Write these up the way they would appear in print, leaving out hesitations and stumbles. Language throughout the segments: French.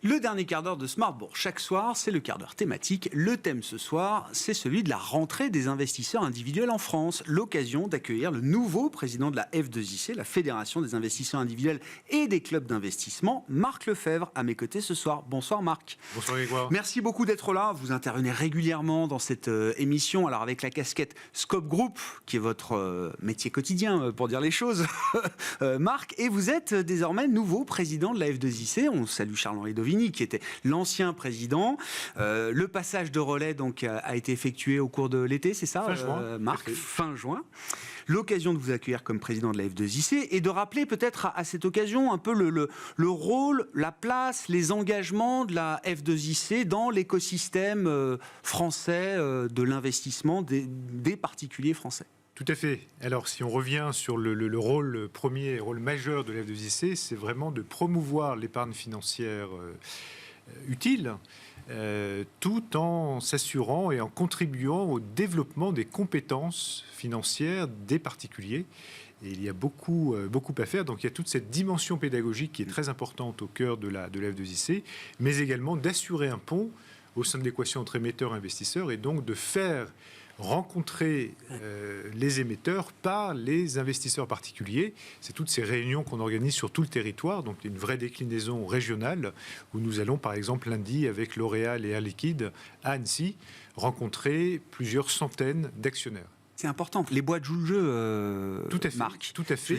Le dernier quart d'heure de Smart Bourse. Chaque soir, c'est le quart d'heure thématique. Le thème ce soir, c'est celui de la rentrée des investisseurs individuels en France. L'occasion d'accueillir le nouveau président de la F2IC, la Fédération des investisseurs individuels et des clubs d'investissement, Marc Lefebvre, à mes côtés ce soir. Bonsoir Marc. Bonsoir Grégoire. Merci beaucoup d'être là. Vous intervenez régulièrement dans cette émission, alors avec la casquette Scope Group, qui est votre métier quotidien, pour dire les choses, Marc, et vous êtes désormais nouveau président de la F2IC. On salue Charles-Henri Dovini, qui était l'ancien président. Le passage de relais donc, a été effectué au cours de l'été, c'est ça, fin juin, Marc? Fin juin. L'occasion de vous accueillir comme président de la F2IC et de rappeler peut-être à cette occasion un peu le rôle, la place, les engagements de la F2IC dans l'écosystème français de l'investissement des particuliers français. Tout à fait. Alors, si on revient sur le rôle premier, rôle majeur de la F2IC, c'est vraiment de promouvoir l'épargne financière utile, tout en s'assurant et en contribuant au développement des compétences financières des particuliers. Et il y a beaucoup à faire. Donc, il y a toute cette dimension pédagogique qui est très importante au cœur de la F2IC, mais également d'assurer un pont au sein de l'équation entre émetteurs et investisseurs, et donc de faire rencontrer les émetteurs par les investisseurs particuliers. C'est toutes ces réunions qu'on organise sur tout le territoire, donc une vraie déclinaison régionale, où nous allons par exemple lundi avec L'Oréal et Air Liquide à Annecy rencontrer plusieurs centaines d'actionnaires. C'est important. Les boîtes jouent le jeu, tout à fait, Marc. Tout à fait.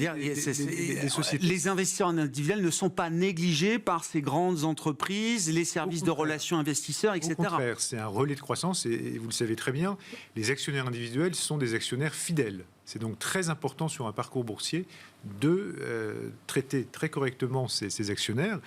Les investisseurs individuels ne sont pas négligés par ces grandes entreprises, les services de relations investisseurs, etc. Au contraire, c'est un relais de croissance et vous le savez très bien, les actionnaires individuels sont des actionnaires fidèles. C'est donc très important sur un parcours boursier de traiter très correctement ces actionnaires.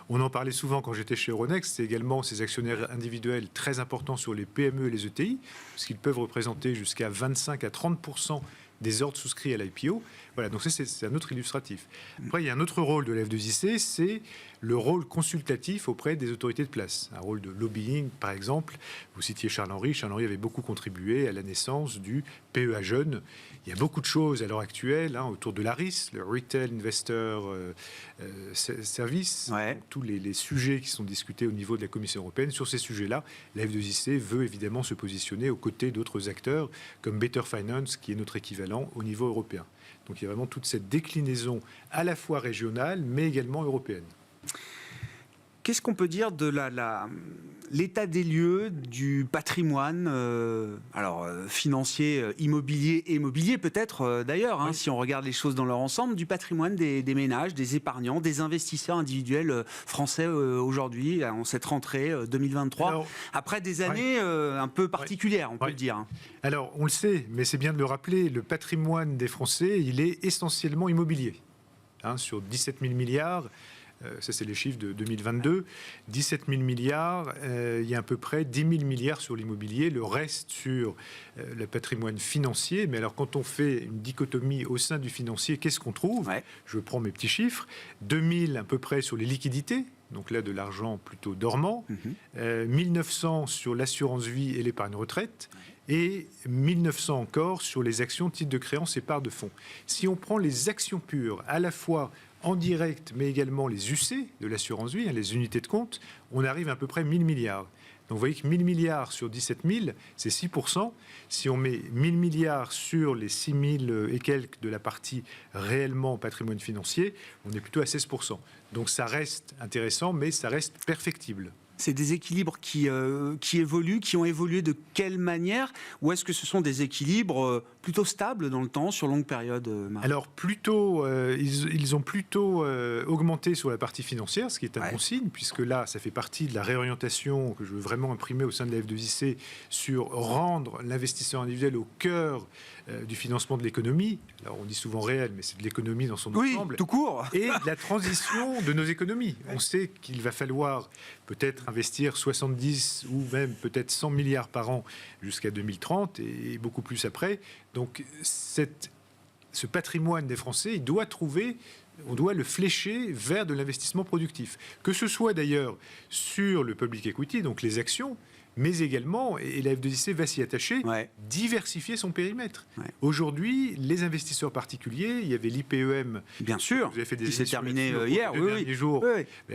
On en parlait souvent quand j'étais chez Euronext, c'est également ces actionnaires individuels très importants sur les PME et les ETI, parce qu'ils peuvent représenter jusqu'à 25 à 30% des ordres souscrits à l'IPO. Voilà, donc c'est un autre illustratif. Après, il y a un autre rôle de la F2IC, c'est le rôle consultatif auprès des autorités de place. Un rôle de lobbying, par exemple. Vous citiez Charles-Henri. Charles-Henri avait beaucoup contribué à la naissance du PEA Jeune. Il y a beaucoup de choses à l'heure actuelle autour de l'ARIS, le Retail Investor Service. Ouais. Tous les sujets qui sont discutés au niveau de la Commission européenne. Sur ces sujets-là, la F2IC veut évidemment se positionner aux côtés d'autres acteurs, comme Better Finance, qui est notre équivalent au niveau européen. Donc il y a vraiment toute cette déclinaison à la fois régionale, mais également européenne. Qu'est-ce qu'on peut dire de l'état des lieux du patrimoine, financier, immobilier peut-être d'ailleurs, Oui. si on regarde les choses dans leur ensemble, du patrimoine des ménages, des épargnants, des investisseurs individuels français aujourd'hui, en cette rentrée 2023, alors, après des années un peu particulières, on peut le dire. Alors, on le sait, mais c'est bien de le rappeler, le patrimoine des Français, il est essentiellement immobilier. Sur 17 000 milliards, ça c'est les chiffres de 2022, 17 000 milliards, il y a à peu près 10 000 milliards sur l'immobilier, le reste sur le patrimoine financier. Mais alors quand on fait une dichotomie au sein du financier, qu'est-ce qu'on trouve ? Je prends mes petits chiffres, 2 000 à peu près sur les liquidités, donc là de l'argent plutôt dormant, 1 900 sur l'assurance vie et l'épargne retraite, et 1 900 encore sur les actions, titres de créances et parts de fonds. Si on prend les actions pures, à la fois en direct, mais également les UC de l'assurance vie, les unités de compte, on arrive à peu près 1 000 milliards. Donc vous voyez que 1 000 milliards sur 17 000, c'est 6%. Si on met 1 000 milliards sur les 6 000 et quelques de la partie réellement patrimoine financier, on est plutôt à 16%. Donc ça reste intéressant, mais ça reste perfectible. C'est des équilibres qui évoluent, qui ont évolué de quelle manière? Ou est-ce que ce sont des équilibres plutôt stables dans le temps, sur longue période, Marc? Alors, plutôt, ils ont plutôt augmenté sur la partie financière, ce qui est un bon signe, puisque là, ça fait partie de la réorientation que je veux vraiment imprimer au sein de la F2IC sur rendre l'investisseur individuel au cœur du financement de l'économie. Alors, on dit souvent réel, mais c'est de l'économie dans son ensemble. Oui, tout court. Et de la transition de nos économies. On sait qu'il va falloir peut-être investir 70 ou même peut-être 100 milliards par an jusqu'à 2030 et beaucoup plus après. Donc, ce patrimoine des Français, on doit le flécher vers de l'investissement productif. Que ce soit d'ailleurs sur le public equity, donc les actions, mais également, et la F2IC va s'y attacher, diversifier son périmètre. Aujourd'hui, les investisseurs particuliers, il y avait l'IPEM, bien sûr, vous avez fait des qui s'est terminé hier, derniers jours.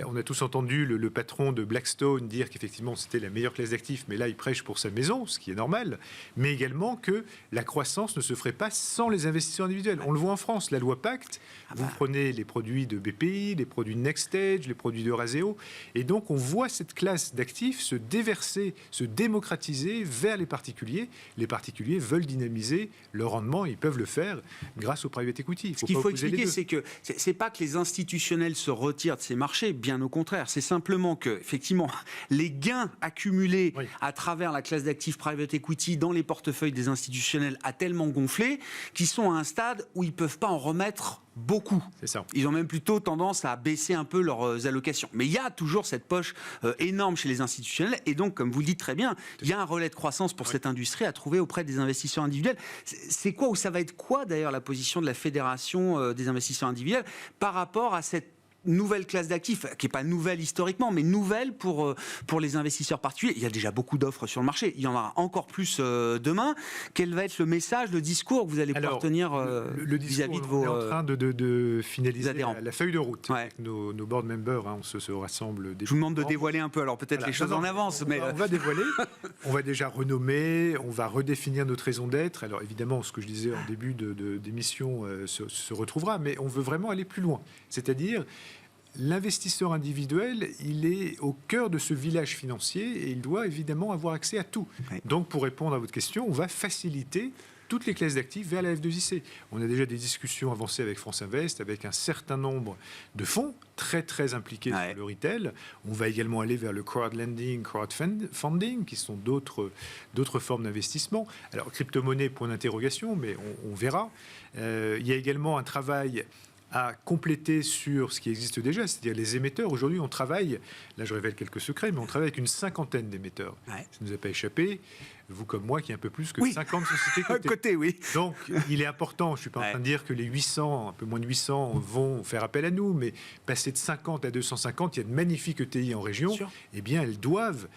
On a tous entendu le patron de Blackstone dire qu'effectivement c'était la meilleure classe d'actifs, mais là il prêche pour sa maison, ce qui est normal, mais également que la croissance ne se ferait pas sans les investisseurs individuels. On le voit en France, la loi Pacte, vous prenez les produits de BPI, les produits de Nextage, les produits d'Euraseo, et donc on voit cette classe d'actifs se déverser, se démocratiser vers les particuliers. Les particuliers veulent dynamiser leur rendement, ils peuvent le faire grâce au private equity. Ce qu'il faut expliquer, c'est que c'est pas que les institutionnels se retirent de ces marchés, bien au contraire, c'est simplement que, effectivement, les gains accumulés à travers la classe d'actifs private equity dans les portefeuilles des institutionnels a tellement gonflé qu'ils sont à un stade où ils ne peuvent pas en remettre beaucoup. C'est ça. Ils ont même plutôt tendance à baisser un peu leurs allocations. Mais il y a toujours cette poche énorme chez les institutionnels. Et donc, comme vous le dites très bien, il y a un relais de croissance pour cette industrie à trouver auprès des investisseurs individuels. C'est quoi, ou ça va être quoi d'ailleurs la position de la Fédération des investisseurs individuels par rapport à cette nouvelle classe d'actifs, qui n'est pas nouvelle historiquement, mais nouvelle pour les investisseurs particuliers? Il y a déjà beaucoup d'offres sur le marché. Il y en aura encore plus demain. Quel va être le message, le discours que vous allez pouvoir tenir vis-à-vis de vos on est en train de finaliser la feuille de route. Ouais. Nos board members, on se rassemble. Je vous demande de dévoiler un peu, alors peut-être les choses en avance. On va dévoiler. On va déjà renommer, on va redéfinir notre raison d'être. Alors évidemment, ce que je disais en début d'émission se retrouvera, mais on veut vraiment aller plus loin. C'est-à-dire, l'investisseur individuel, il est au cœur de ce village financier et il doit évidemment avoir accès à tout. Donc, pour répondre à votre question, on va faciliter toutes les classes d'actifs vers la F2IC. On a déjà des discussions avancées avec France Invest, avec un certain nombre de fonds très très impliqués sur le retail. On va également aller vers le crowdlending, crowdfunding, qui sont d'autres formes d'investissement. Alors, crypto-monnaie, point d'interrogation, mais on verra. Il y a également un travail à compléter sur ce qui existe déjà, c'est-à-dire les émetteurs. Aujourd'hui, on travaille, là je révèle quelques secrets, mais on travaille avec une cinquantaine d'émetteurs. Ça ne nous a pas échappé, vous comme moi, qui est un peu plus que 50 sociétés cotées. Donc, il est important, je ne suis pas en train de dire que les 800, un peu moins de 800, vont faire appel à nous, mais passer de 50 à 250, il y a de magnifiques ETI en région, eh bien, elles doivent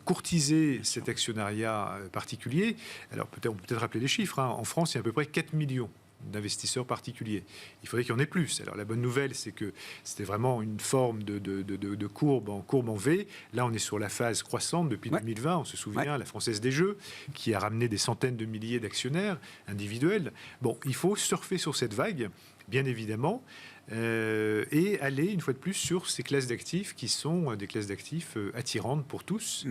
courtiser cet actionnariat particulier. Alors, on peut peut-être rappeler les chiffres. En France, il y a à peu près 4 millions d'investisseurs particuliers. Il faudrait qu'il y en ait plus. Alors la bonne nouvelle, c'est que c'était vraiment une forme de courbe en V. Là, on est sur la phase croissante depuis 2020. On se souvient, la Française des Jeux, qui a ramené des centaines de milliers d'actionnaires individuels. Bon, il faut surfer sur cette vague, bien évidemment, et aller, une fois de plus, sur ces classes d'actifs qui sont des classes d'actifs attirantes pour tous.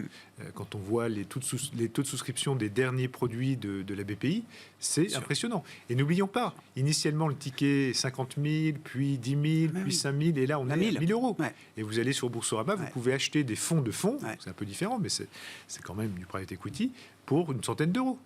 Quand on voit les taux de souscription des derniers produits de la BPI, c'est impressionnant. Et n'oublions pas, initialement, le ticket 50 000, puis 10 000, puis 5 000, et là, on est à 1 000 euros. Et vous allez sur Boursorama, vous pouvez acheter des fonds de fonds, c'est un peu différent, mais c'est quand même du private equity, pour une centaine d'euros.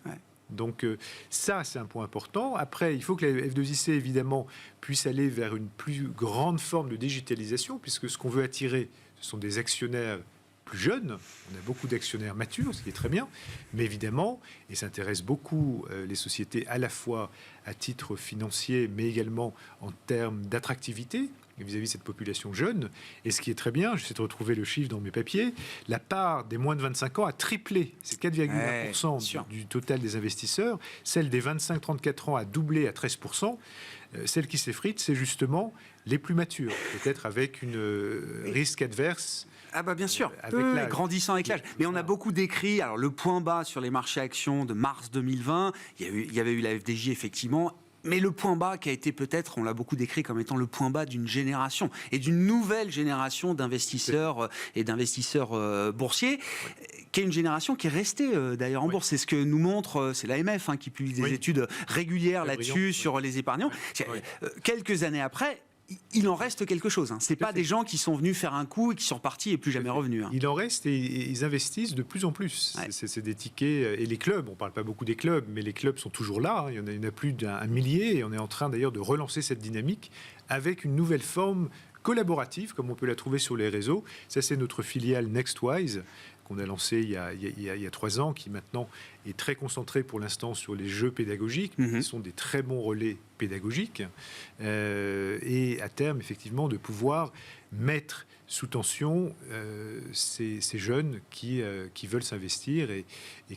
Donc ça, c'est un point important. Après, il faut que la F2IC, évidemment, puisse aller vers une plus grande forme de digitalisation, puisque ce qu'on veut attirer, ce sont des actionnaires plus jeunes. On a beaucoup d'actionnaires matures, ce qui est très bien. Mais évidemment, et ça intéresse beaucoup les sociétés à la fois à titre financier, mais également en termes d'attractivité vis-à-vis de cette population jeune. Et ce qui est très bien, j'essaie de retrouver le chiffre dans mes papiers, la part des moins de 25 ans a triplé. C'est 4,1% du total des investisseurs. Celle des 25-34 ans a doublé à 13%. Celle qui s'effrite, c'est justement les plus matures, peut-être avec une risque adverse. Ah bah bien sûr, grandissant avec l'âge. Mais on a beaucoup décrit, alors le point bas sur les marchés actions de mars 2020, il y avait eu la FDJ effectivement. Mais le point bas qui a été peut-être, on l'a beaucoup décrit comme étant le point bas d'une génération et d'une nouvelle génération d'investisseurs et d'investisseurs boursiers, qui est une génération qui est restée d'ailleurs en bourse. C'est ce que nous montre, c'est l'AMF qui publie des études régulières là-dessus sur les épargnants. Quelques années après, il en reste quelque chose. Ce n'est pas des gens qui sont venus faire un coup et qui sont repartis et plus jamais revenus. Il en reste et ils investissent de plus en plus. C'est des tickets. Et les clubs, on ne parle pas beaucoup des clubs, mais les clubs sont toujours là. Il y en a plus d'un millier et on est en train d'ailleurs de relancer cette dynamique avec une nouvelle forme collaborative, comme on peut la trouver sur les réseaux. Ça, c'est notre filiale Nextwise, qu'on a lancé il y a 3 ans, qui maintenant est très concentré pour l'instant sur les jeux pédagogiques, qui sont des très bons relais pédagogiques, et à terme, effectivement, de pouvoir mettre sous tension ces jeunes qui veulent s'investir et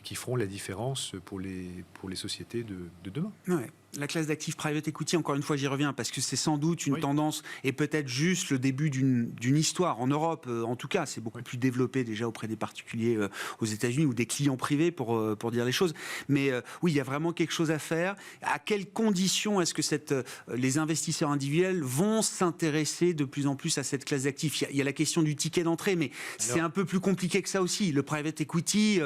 qui feront la différence pour les sociétés de demain. Ouais. La classe d'actifs private equity, encore une fois, j'y reviens, parce que c'est sans doute une tendance et peut-être juste le début d'une histoire. En Europe, en tout cas, c'est beaucoup plus développé déjà auprès des particuliers aux États-Unis ou des clients privés, pour dire les choses. Mais oui, il y a vraiment quelque chose à faire. À quelles conditions est-ce que les investisseurs individuels vont s'intéresser de plus en plus à cette classe d'actifs ? Il y a la question du ticket d'entrée, mais c'est un peu plus compliqué que ça aussi. Le private equity,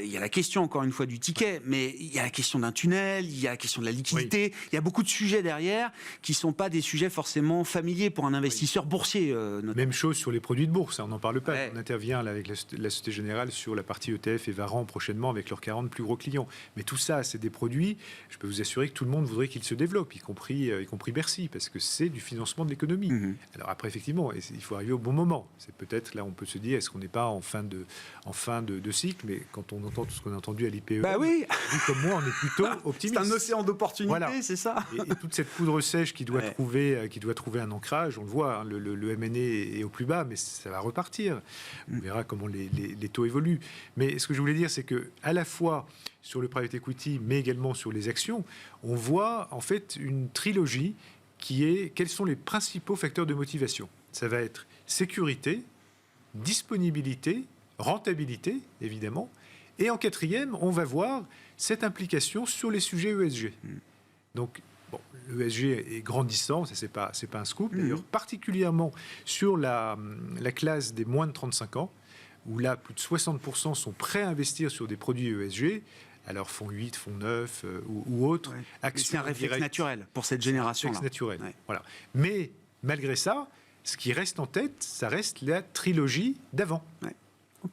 il y a la question, encore une fois, du ticket, mais il y a la question d'un tunnel, il y a la question de la liquidité. Il y a beaucoup de sujets derrière qui ne sont pas des sujets forcément familiers pour un investisseur boursier. Même chose sur les produits de bourse, on n'en parle pas. On intervient là, avec la Société Générale sur la partie ETF et Varan prochainement avec leurs 40 plus gros clients. Mais tout ça, c'est des produits, je peux vous assurer que tout le monde voudrait qu'ils se développent, y compris Bercy, parce que c'est du financement de l'économie. Alors après, effectivement, il faut arriver au bon moment. C'est peut-être, là, on peut se dire, est-ce qu'on n'est pas en fin de cycle ? Mais quand on entend tout ce qu'on a entendu à l'IPE, oui. Comme moi, on est plutôt optimiste. C'est un océan d'opportunités. Voilà. C'est ça. Et toute cette poudre sèche qui doit trouver un ancrage, on le voit, le M&A est au plus bas, mais ça va repartir. On verra comment les taux évoluent. Mais ce que je voulais dire, c'est que à la fois sur le private equity, mais également sur les actions, on voit en fait une trilogie qui est quels sont les principaux facteurs de motivation. Ça va être sécurité, disponibilité, rentabilité, évidemment. Et en quatrième, on va voir cette implication sur les sujets ESG. Donc, l'ESG est grandissant, ça c'est pas un scoop. D'ailleurs, particulièrement sur la classe des moins de 35 ans, où là, plus de 60% sont prêts à investir sur des produits ESG, alors fonds 8, fonds 9 ou autres. C'est un réflexe naturel pour cette génération-là. C'est un réflexe naturel, voilà. Mais malgré ça, ce qui reste en tête, ça reste la trilogie d'avant.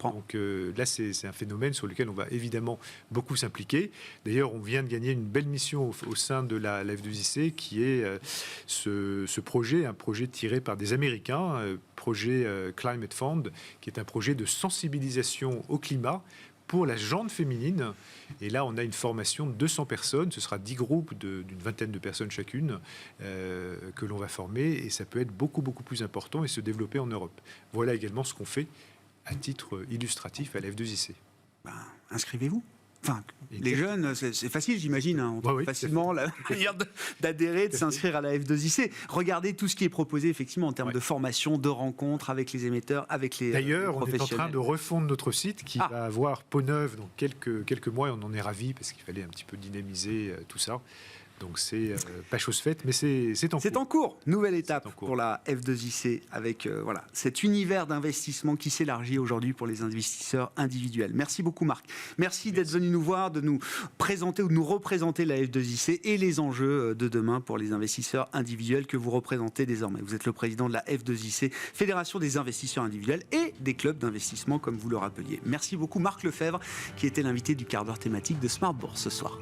Donc là, c'est un phénomène sur lequel on va évidemment beaucoup s'impliquer. D'ailleurs, on vient de gagner une belle mission au sein de la F2IC qui est ce projet, un projet tiré par des Américains, projet Climate Fund, qui est un projet de sensibilisation au climat pour la gente féminine. Et là, on a une formation de 200 personnes. Ce sera 10 groupes d'une vingtaine de personnes chacune que l'on va former. Et ça peut être beaucoup, beaucoup plus important et se développer en Europe. Voilà également ce qu'on fait à titre illustratif à la F2IC. Inscrivez-vous. Enfin, les jeunes, c'est facile, j'imagine. On trouve facilement la manière d'adhérer, de s'inscrire à la F2IC. Regardez tout ce qui est proposé, effectivement, en termes de formation, de rencontres avec les émetteurs, avec les D'ailleurs, on est en train de refondre notre site qui va avoir peau neuve dans quelques mois. Et on en est ravis parce qu'il fallait un petit peu dynamiser tout ça. Donc c'est pas chose faite, mais c'est en cours. C'est en cours. Nouvelle étape pour la F2IC avec cet univers d'investissement qui s'élargit aujourd'hui pour les investisseurs individuels. Merci beaucoup Marc. Merci d'être venu nous voir, de nous présenter ou de nous représenter la F2IC et les enjeux de demain pour les investisseurs individuels que vous représentez désormais. Vous êtes le président de la F2IC, Fédération des investisseurs individuels et des clubs d'investissement comme vous le rappeliez. Merci beaucoup Marc Lefebvre qui était l'invité du quart d'heure thématique de Smart Bourse ce soir.